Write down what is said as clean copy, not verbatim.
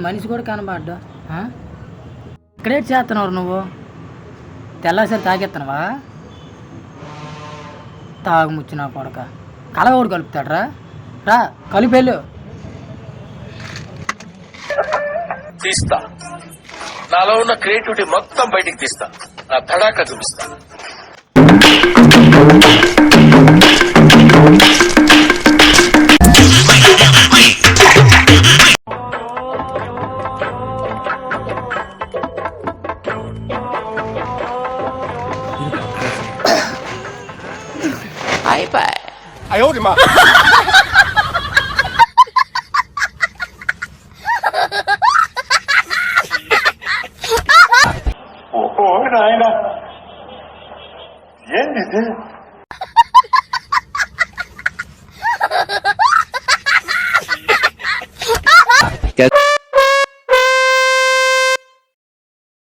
మనిషి కూడా కనబడ్డా. ఇక్కడేటి చేస్తున్నావు నువ్వు? తెల్లాసరి తాగెత్తనవా? తాగుముచ్చిన కొడక కలగోడు కలుపుతాడరా. రా కలిపేళ్ళు తీస్తా. నాలో ఉన్న క్రియేటివిటీ మొత్తం బయటికి తీస్తా. నా తడాక చూపిస్తా.